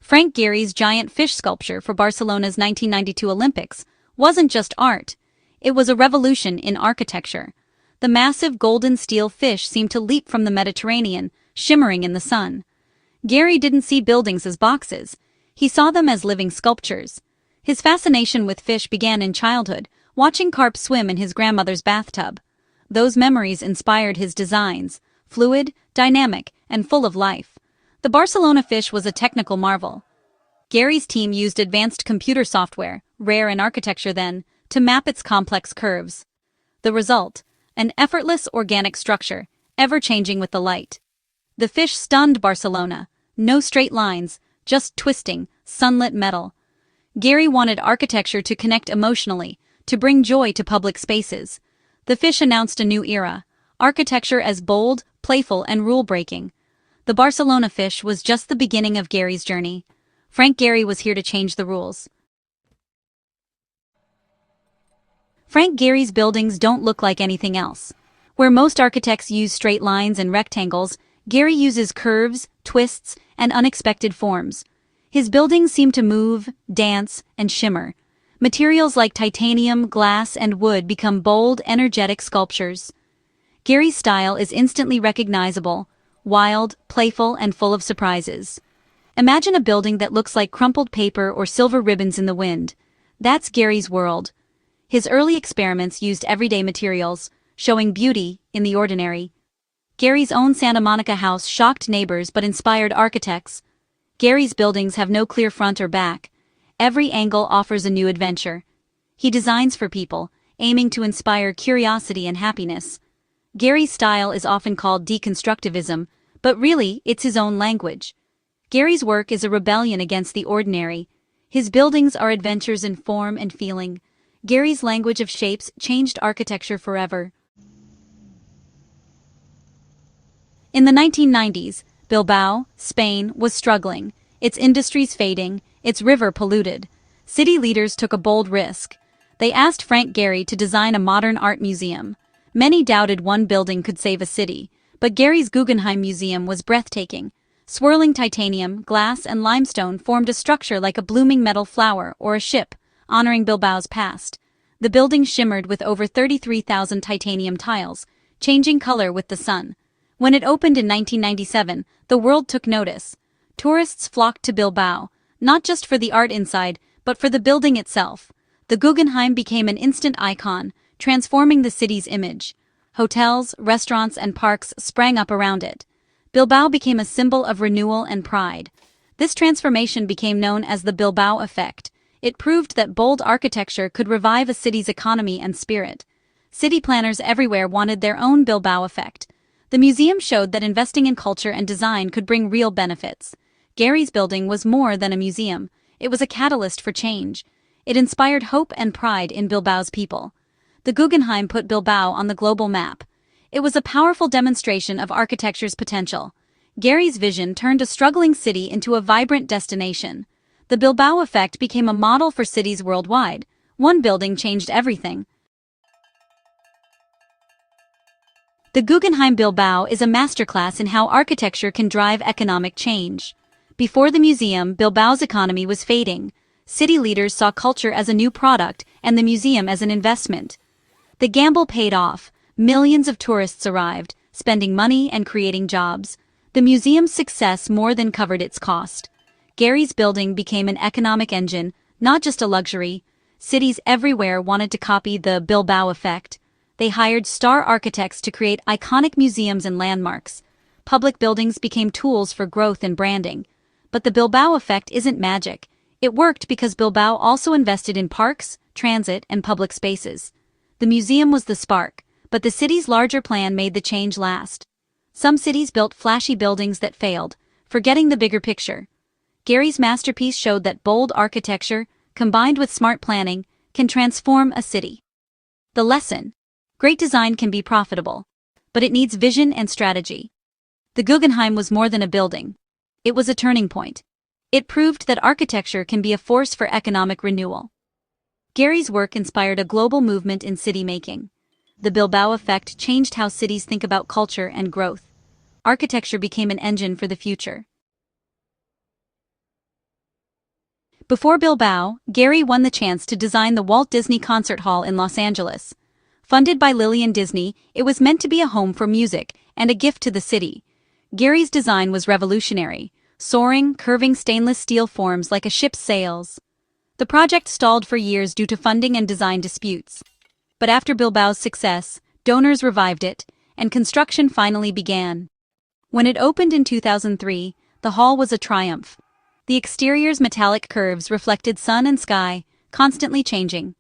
Frank Gehry's giant fish sculpture for Barcelona's 1992 Olympics wasn't just art, it was a revolution in architecture. The massive golden steel fish seemed to leap from the Mediterranean, shimmering in the sun. Gehry didn't see buildings as boxes, he saw them as living sculptures. His fascination with fish began in childhood, watching carp swim in his grandmother's bathtub. Those memories inspired his designs, fluid, dynamic, and full of life. The Barcelona fish was a technical marvel. Gehry's team used advanced computer software, rare in architecture then, to map its complex curves. The result: an effortless organic structure, ever-changing with the light. The fish stunned Barcelona. No straight lines, just twisting, sunlit metal. Gehry wanted architecture to connect emotionally, to bring joy to public spaces. The fish announced a new era, architecture as bold, playful, and rule-breaking. The Barcelona fish was just the beginning of Gehry's journey. Frank Gehry was here to change the rules. Frank Gehry's buildings don't look like anything else. Where most architects use straight lines and rectangles, Gehry uses curves, twists, and unexpected forms. His buildings seem to move, dance, and shimmer. Materials like titanium, glass, and wood become bold, energetic sculptures. Gehry's style is instantly recognizable, wild, playful, and full of surprises. Imagine a building that looks like crumpled paper or silver ribbons in the wind. That's Gehry's world. His early experiments used everyday materials, showing beauty in the ordinary. Gehry's own Santa Monica house shocked neighbors but inspired architects. Gehry's buildings have no clear front or back. Every angle offers a new adventure. He designs for people, aiming to inspire curiosity and happiness. Gehry's style is often called deconstructivism, but really, it's his own language. Gehry's work is a rebellion against the ordinary. His buildings are adventures in form and feeling. Gehry's language of shapes changed architecture forever. In the 1990s, Bilbao, Spain, was struggling, its industries fading, its river polluted. City leaders took a bold risk. They asked Frank Gehry to design a modern art museum. Many doubted one building could save a city, but Gehry's Guggenheim Museum was breathtaking. Swirling titanium, glass, and limestone formed a structure like a blooming metal flower or a ship, honoring Bilbao's past. The building shimmered with over 33,000 titanium tiles, changing color with the sun. When it opened in 1997, the world took notice. Tourists flocked to Bilbao, not just for the art inside, but for the building itself. The Guggenheim became an instant icon, transforming the city's image. Hotels, restaurants, and parks sprang up around it. Bilbao became a symbol of renewal and pride. This transformation became known as the Bilbao effect. It proved that bold architecture could revive a city's economy and spirit. City planners everywhere wanted their own Bilbao effect. The museum showed that investing in culture and design could bring real benefits. Gehry's building was more than a museum. It was a catalyst for change. It inspired hope and pride in Bilbao's people. The Guggenheim put Bilbao on the global map. It was a powerful demonstration of architecture's potential. Gehry's vision turned a struggling city into a vibrant destination. The Bilbao effect became a model for cities worldwide. One building changed everything. The Guggenheim Bilbao is a masterclass in how architecture can drive economic change. Before the museum, Bilbao's economy was fading. City leaders saw culture as a new product and the museum as an investment. The gamble paid off. Millions of tourists arrived, spending money and creating jobs. The museum's success more than covered its cost. Gehry's building became an economic engine, not just a luxury. Cities everywhere wanted to copy the Bilbao effect. They hired star architects to create iconic museums and landmarks. Public buildings became tools for growth and branding. But the Bilbao effect isn't magic. It worked because Bilbao also invested in parks, transit, and public spaces. The museum was the spark, but the city's larger plan made the change last. Some cities built flashy buildings that failed, forgetting the bigger picture. Gehry's masterpiece showed that bold architecture, combined with smart planning, can transform a city. The lesson: great design can be profitable, but it needs vision and strategy. The Guggenheim was more than a building. It was a turning point. It proved that architecture can be a force for economic renewal. Gehry's work inspired a global movement in city-making. The Bilbao effect changed how cities think about culture and growth. Architecture became an engine for the future. Before Bilbao, Gehry won the chance to design the Walt Disney Concert Hall in Los Angeles. Funded by Lillian Disney, it was meant to be a home for music and a gift to the city. Gehry's design was revolutionary, soaring, curving stainless steel forms like a ship's sails. The project stalled for years due to funding and design disputes. But after Bilbao's success, donors revived it, and construction finally began. When it opened in 2003, the hall was a triumph. The exterior's metallic curves reflected sun and sky, constantly changing.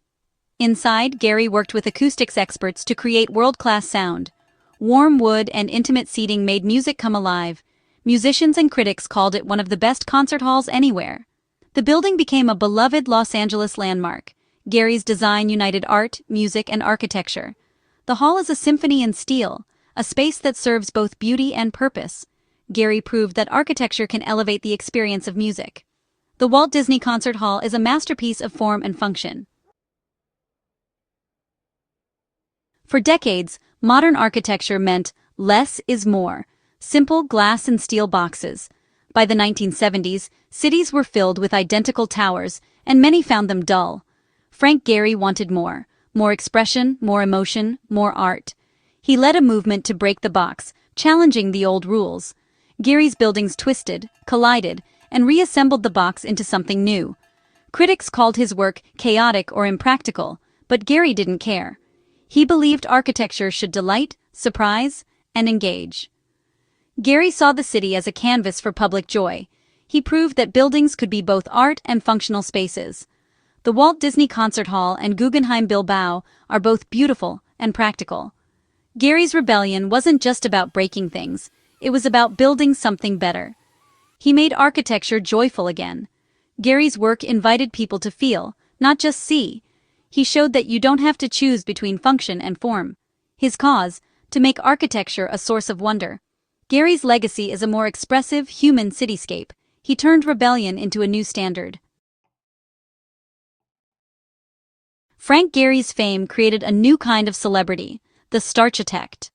Inside, Gehry worked with acoustics experts to create world-class sound. Warm wood and intimate seating made music come alive. Musicians and critics called it one of the best concert halls anywhere. The building became a beloved Los Angeles landmark. Gehry's design united art, music, and architecture. The hall is a symphony in steel, a space that serves both beauty and purpose. Gehry proved that architecture can elevate the experience of music. The Walt Disney Concert Hall is a masterpiece of form and function. For decades, modern architecture meant less is more. Simple glass and steel boxes. By the 1970s, cities were filled with identical towers, and many found them dull. Frank Gehry wanted more. More expression, more emotion, more art. He led a movement to break the box, challenging the old rules. Gehry's buildings twisted, collided, and reassembled the box into something new. Critics called his work chaotic or impractical, but Gehry didn't care. He believed architecture should delight, surprise, and engage. Gehry saw the city as a canvas for public joy. He proved that buildings could be both art and functional spaces. The Walt Disney Concert Hall and Guggenheim Bilbao are both beautiful and practical. Gehry's rebellion wasn't just about breaking things, it was about building something better. He made architecture joyful again. Gehry's work invited people to feel, not just see. He showed that you don't have to choose between function and form. His cause, to make architecture a source of wonder. Gehry's legacy is a more expressive, human cityscape. He turned rebellion into a new standard. Frank Gehry's fame created a new kind of celebrity, the starchitect.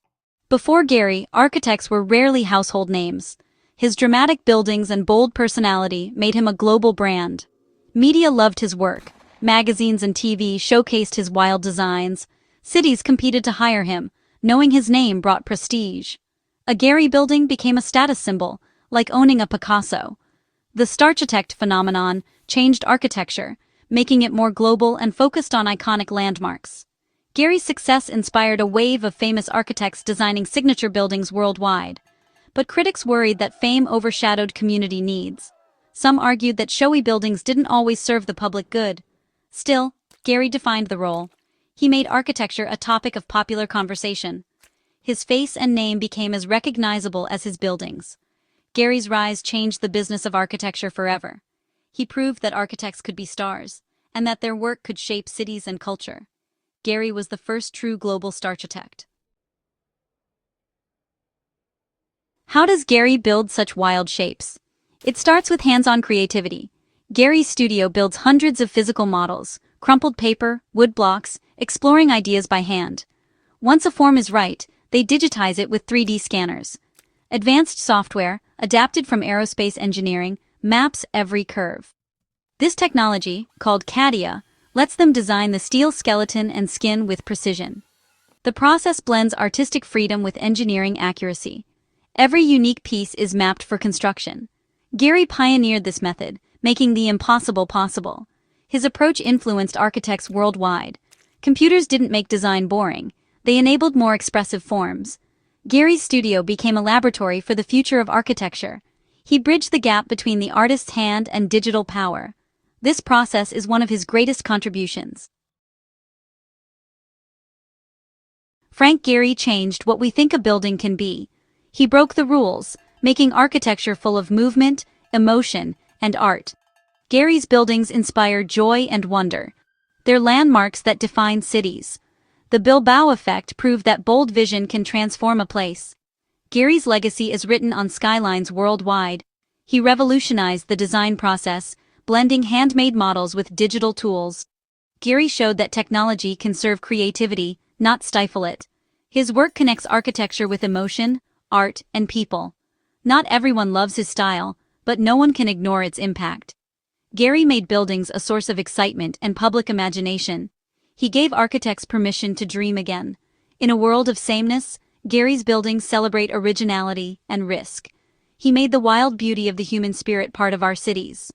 Before Gehry, architects were rarely household names. His dramatic buildings and bold personality made him a global brand. Media loved his work. Magazines and TV showcased his wild designs. Cities competed to hire him, knowing his name brought prestige. A Gehry building became a status symbol, like owning a Picasso. The starchitect phenomenon changed architecture, making it more global and focused on iconic landmarks. Gehry's success inspired a wave of famous architects designing signature buildings worldwide. But critics worried that fame overshadowed community needs. Some argued that showy buildings didn't always serve the public good. Still, Gehry defined the role. He made architecture a topic of popular conversation. His face and name became as recognizable as his buildings. Gehry's rise changed the business of architecture forever. He proved that architects could be stars, and that their work could shape cities and culture. Gehry was the first true global starchitect. How does Gehry build such wild shapes? It starts with hands-on creativity. Gehry's studio builds hundreds of physical models, crumpled paper, wood blocks, exploring ideas by hand. Once a form is right, they digitize it with 3D scanners. Advanced software, adapted from aerospace engineering, maps every curve. This technology, called CADIA, lets them design the steel skeleton and skin with precision. The process blends artistic freedom with engineering accuracy. Every unique piece is mapped for construction. Gehry pioneered this method, making the impossible possible. His approach influenced architects worldwide. Computers didn't make design boring. They enabled more expressive forms. Gehry's studio became a laboratory for the future of architecture. He bridged the gap between the artist's hand and digital power. This process is one of his greatest contributions. Frank Gehry changed what we think a building can be. He broke the rules, making architecture full of movement, emotion, and art. Gehry's buildings inspire joy and wonder. They're landmarks that define cities. The Bilbao effect proved that bold vision can transform a place. Gehry's legacy is written on skylines worldwide. He revolutionized the design process, blending handmade models with digital tools. Gehry showed that technology can serve creativity, not stifle it. His work connects architecture with emotion, art, and people. Not everyone loves his style, but no one can ignore its impact. Gehry made buildings a source of excitement and public imagination. He gave architects permission to dream again. In a world of sameness, Gehry's buildings celebrate originality and risk. He made the wild beauty of the human spirit part of our cities.